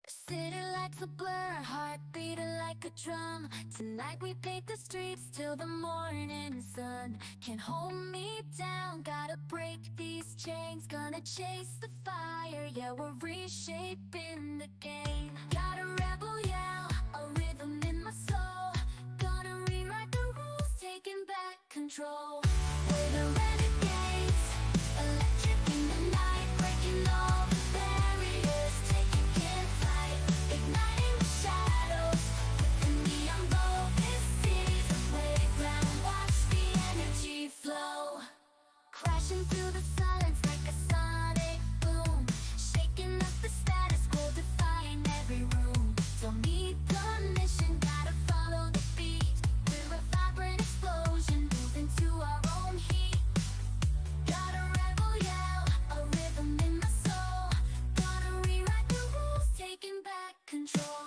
City lights a blur, heart beating like a drum. Tonight we paint the streets till the morning sun. Can't hold me down, gotta break these chains. Gonna chase the fire, yeah, we're reshaping the game. Got a rebel yell, a rhythm in my soul. Gonna rewrite the rules, taking back control. We're the renegades, electric in the night, breaking all the barriers, taking fight, igniting the shadows. With the neon glow, this city's a playground. Watch the energy flow, crashing through the silence like a sonic boom, shaking up the status quo, defying every room. Don't need permission, gotta follow the beat. We're a vibrant explosion, moving to our own heat. Got a rebel yell, a rhythm in my soul. Gonna rewrite the rules, taking back control.